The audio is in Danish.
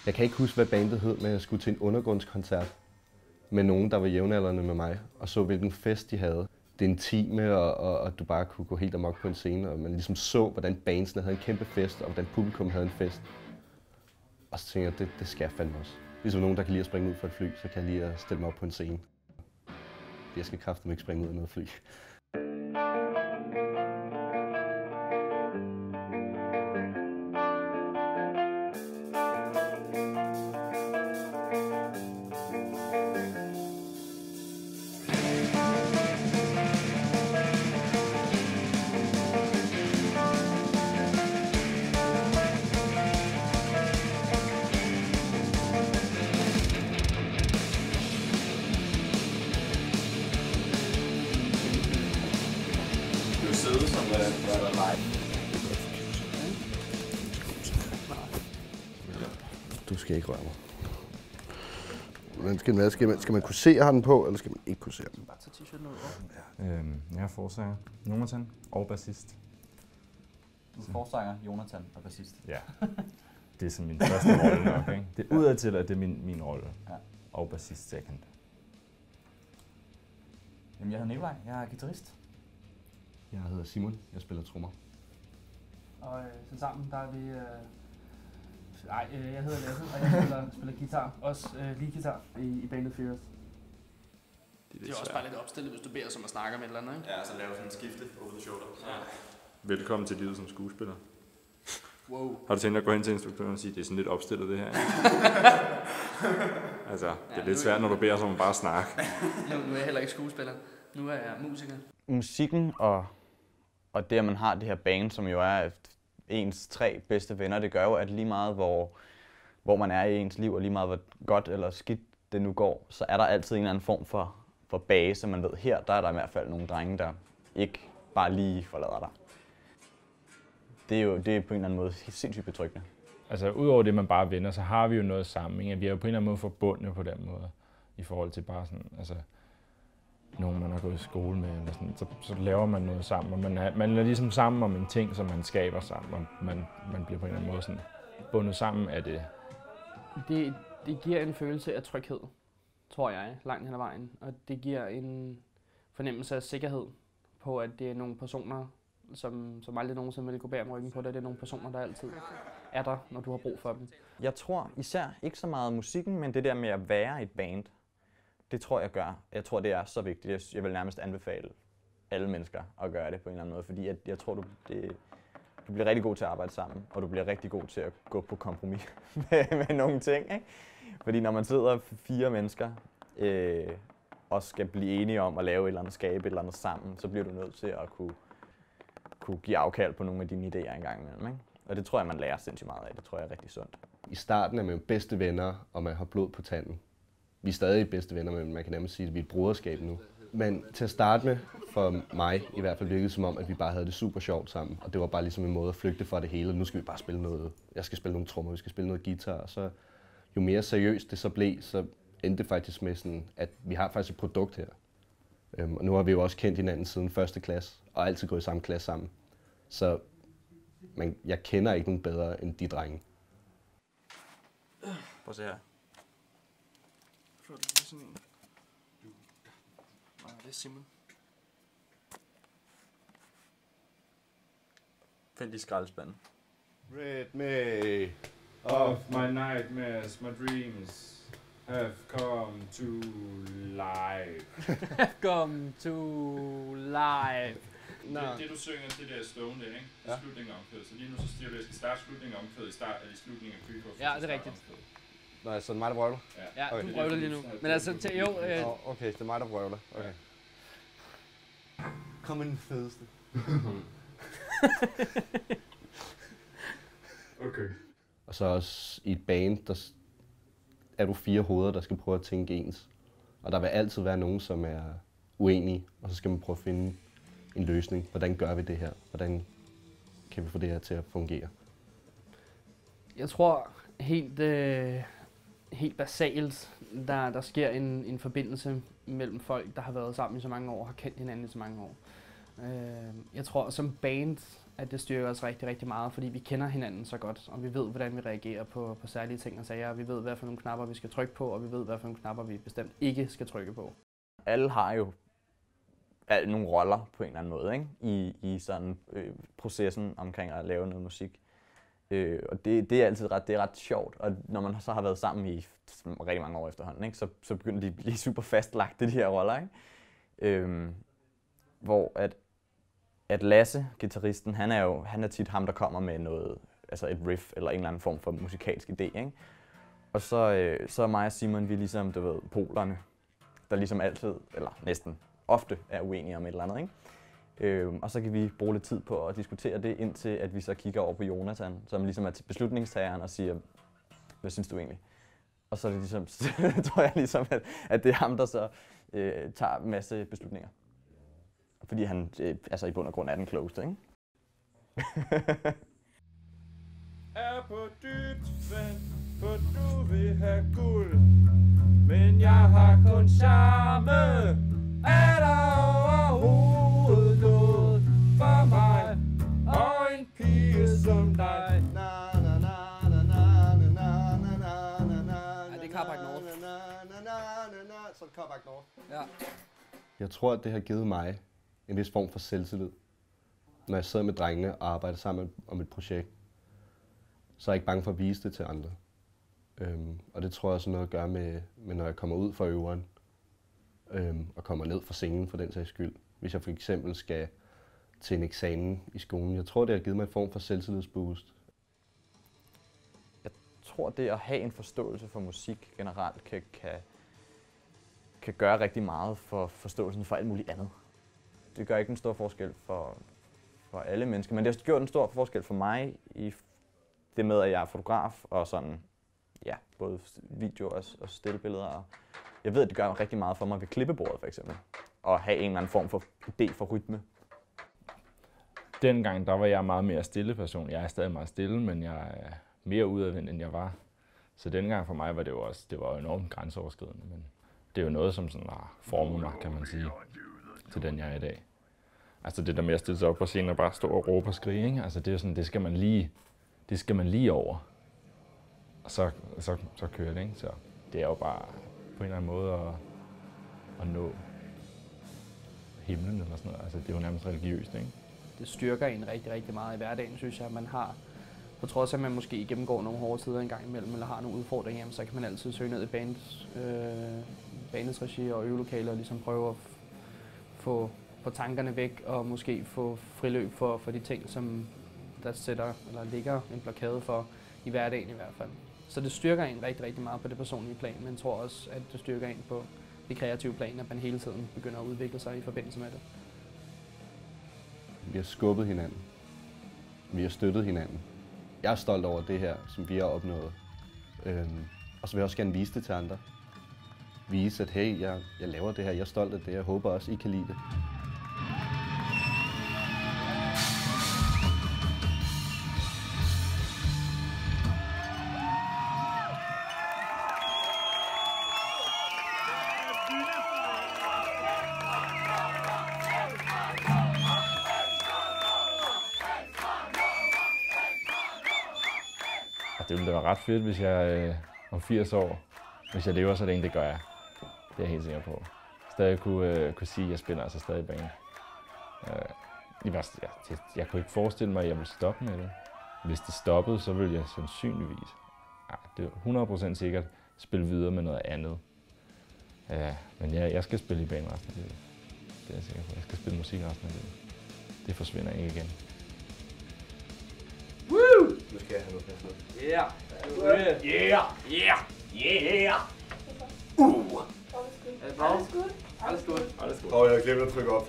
Jeg kan ikke huske, hvad bandet hed, men jeg skulle til en undergrundskoncert med nogen, der var jævnaldrende med mig, og så hvilken fest de havde. Det intime, og du bare kunne gå helt amok på en scene, og man ligesom så, hvordan bandsene havde en kæmpe fest, og hvordan publikum havde en fest. Og så tænkte jeg, det skal jeg fandme også. Ligesom nogen, der kan lide at springe ud fra et fly, så kan jeg lide at stille mig op på en scene. Jeg skal kraftedeme ikke springe ud af noget fly. Du skal ikke røre mig. Skal man kunne se, at har den på, eller skal man ikke kunne se den? Bare tage t-shirten ud. Jeg er forsanger, Jonathan, og bassist. Du er forsanger, Jonathan og bassist. Ja, det er sådan min første rolle nok, ikke? Det er udadtil, at det er min rolle. Ja. Og bassist second. Jamen, jeg hedder Nikolaj, jeg er guitarist. Jeg hedder Simon, jeg spiller trommer. Og så sammen, der er vi... jeg hedder Lasse, og jeg spiller guitar. Også lead guitar i bandet Fears. Det er også bare lidt opstillet, hvis du beder os om at snakke om et eller andet, ikke? Ja, så lave sådan en skifte over the shoulder. Ja. Velkommen til livet som skuespiller. Wow. Har du tænkt at gå hen til instruktøren og sige, at det er sådan lidt opstillet det her? Altså, det er lidt svært, når du beder os om bare at snakke. Nu er jeg heller ikke skuespiller. Nu er jeg musiker. Musikken og det, at man har det her band, som jo er ens 3 bedste venner, det gør jo, at lige meget hvor man er i ens liv, og lige meget hvor godt eller skidt det nu går, så er der altid en eller anden form for base, man ved, her der er der i hvert fald nogle drenge, der ikke bare lige forlader dig. Det er på en eller anden måde sindssygt betryggende. Altså udover det, man bare er venner, så har vi jo noget sammen, ikke? Vi er jo på en eller anden måde forbundne på den måde, i forhold til bare sådan, altså nogen, man har gået i skole med, eller sådan, så laver man noget sammen, og man er ligesom sammen om en ting, som man skaber sammen, og man bliver på en eller anden måde sådan bundet sammen af det. Det giver en følelse af tryghed, tror jeg, langt hen ad vejen. Og det giver en fornemmelse af sikkerhed på, at det er nogle personer, som aldrig nogensinde vil gå bag om ryggen på det. Det er nogle personer, der altid er der, når du har brug for dem. Jeg tror især ikke så meget musikken, men det der med at være et band, det tror jeg gør. Jeg tror, det er så vigtigt. Jeg vil nærmest anbefale alle mennesker at gøre det på en eller anden måde, fordi jeg tror, du bliver rigtig god til at arbejde sammen, og du bliver rigtig god til at gå på kompromis med nogle ting, ikke? Fordi når man sidder 4 mennesker og skal blive enige om at lave et eller andet, skabe et eller andet sammen, så bliver du nødt til at kunne give afkald på nogle af dine idéer en gang imellem, ikke? Og det tror jeg, man lærer sindssygt meget af. Det tror jeg er rigtig sundt. I starten er man jo bedste venner, og man har blod på tanden. Vi er stadig bedste venner, men man kan nærmest sige, at vi er et broderskab nu. Men til at starte med, for mig i hvert fald virkede som om, at vi bare havde det super sjovt sammen. Og det var bare ligesom en måde at flygte fra det hele. Nu skal vi bare spille noget. Jeg skal spille nogle trommer, vi skal spille noget guitar. Og så jo mere seriøst det så blev, så endte det faktisk med sådan, at vi har faktisk et produkt her. Og nu har vi jo også kendt hinanden siden 1. klasse, og altid gået i samme klasse sammen. Så jeg kender ikke nogen bedre end de drenge. Prøv at se her. Flot, det er sådan en. Nej, det er Simon. Find de skraldespanden. Rid me Of my nightmares, my dreams have come to life. Come to life. Det du synger, det der stående, ikke? I slutningen af omkvædet. Så lige nu så siger du, at jeg skal starte slutningen af omkvædet i slutningen af Creeper. Ja, det er rigtigt. Nå, så er det mig, der brøvler? Ja, Okay. du brøvler lige nu. Men altså, Okay, det er mig, der brøvler. Okay. Kom med den fedeste. Okay. Og så også i et band, der er du 4 hoveder, der skal prøve at tænke ens. Og der vil altid være nogen, som er uenige, og så skal man prøve at finde en løsning. Hvordan gør vi det her? Hvordan kan vi få det her til at fungere? Jeg tror helt basalt, der sker en forbindelse mellem folk, der har været sammen i så mange år og har kendt hinanden i så mange år. Jeg tror, som band at det styrker os rigtig, rigtig meget, fordi vi kender hinanden så godt, og vi ved, hvordan vi reagerer på særlige ting og sager. Vi ved, hvad for nogle knapper vi skal trykke på, og vi ved, hvad for nogle knapper vi bestemt ikke skal trykke på. Alle har jo nogle roller på en eller anden måde, ikke? I sådan processen omkring at lave noget musik. Og det er altid ret sjovt, og når man så har været sammen i rigtig mange år efterhånden, ikke? Så begynder de at blive super fastlagte, de her roller, ikke? Hvor at Lasse, guitaristen, han er tit ham, der kommer med noget, altså et riff eller en eller anden form for musikalsk idé, ikke? Og så er mig og Simon, vi er ligesom, du ved, polerne, der ligesom altid, eller næsten ofte er uenige om et eller andet, ikke? Og så kan vi bruge lidt tid på at diskutere det, indtil at vi så kigger over på Jonathan, som ligesom er beslutningstageren og siger, hvad synes du egentlig? Og så er det ligesom, tror jeg ligesom, at det er ham, der så tager en masse beslutninger. Fordi han altså i bund og grund er den klogeste, ikke? Er på dybt vand, for du vil have guld. Men jeg har kun charme. Er der overhovedet noget for mig? Og en pige som dig. Det er Carbac North. Så Carbac North. Ja. Jeg tror, at det har givet mig en vis form for selvtillid. Når jeg sidder med drengene og arbejder sammen om et projekt, så er jeg ikke bange for at vise det til andre. Og det tror jeg også har noget at gøre med når jeg kommer ud fra øveren og kommer ned fra scenen for den sags skyld. Hvis jeg for eksempel skal til en eksamen i skolen. Jeg tror, det har givet mig en form for selvtillidsboost. Jeg tror, det at have en forståelse for musik generelt kan gøre rigtig meget for forståelsen for alt muligt andet. Det gør ikke en stor forskel for alle mennesker, men det har gjort en stor forskel for mig i det med, at jeg er fotograf og sådan, ja, både video og stillbilleder. Og jeg ved, at det gør rigtig meget for mig ved klippebordet for eksempel, at have en eller anden form for idé for rytme. Dengang, der var jeg meget mere stille person. Jeg er stadig meget stille, men jeg er mere udadvendt, end jeg var. Så dengang for mig var det jo også, det var enormt grænseoverskridende, men det er jo noget, som sådan har formet mig, kan man sige, til den jeg er i dag. Altså det der med at stille sig op på scenen og bare stå og råbe og skrige, ikke? Altså det er sådan, det skal man lige over. Og så kører det, ikke? Så det er jo bare på en eller anden måde at nå himlen eller sådan noget. Altså det er jo nærmest religiøst, ikke? Det styrker en rigtig, rigtig meget i hverdagen, synes jeg. Man har, på trods af at man måske gennemgår nogle hårde tider en gang imellem, eller har nogle udfordringer, så kan man altid søge ned i bandets regi og øvelokaler og ligesom prøve at få tankerne væk og måske få friløb for de ting, som der ligger en blokade for i hverdagen i hvert fald. Så det styrker en rigtig, rigtig meget på det personlige plan, men jeg tror også, at det styrker en på det kreative plan, at man hele tiden begynder at udvikle sig i forbindelse med det. Vi har skubbet hinanden. Vi har støttet hinanden. Jeg er stolt over det her, som vi har opnået. Og så vil jeg også gerne vise det til andre. Vise, at hey, jeg laver det her, jeg er stolt af det, jeg håber også, I kan lide det. Det ville da være ret fedt, hvis jeg om 80 år, hvis jeg lever så længe, det gør jeg. Det er jeg helt sikker på. Stadig kunne sige, at jeg spiller altså stadig i band. Jeg kunne ikke forestille mig, at jeg ville stoppe med det. Hvis det stoppede, så ville jeg sandsynligvis, det er 100% sikkert, spille videre med noget andet. Men jeg skal spille i band resten af livet. Det er jeg sikker på. Jeg skal spille musik resten af livet. Det forsvinder ikke igen. Woo! Nu skal jeg have noget plads med. Yeah! Yeah! Yeah! Yeah! Er det bra? Alles gut. Og jeg har glemt at trykke op.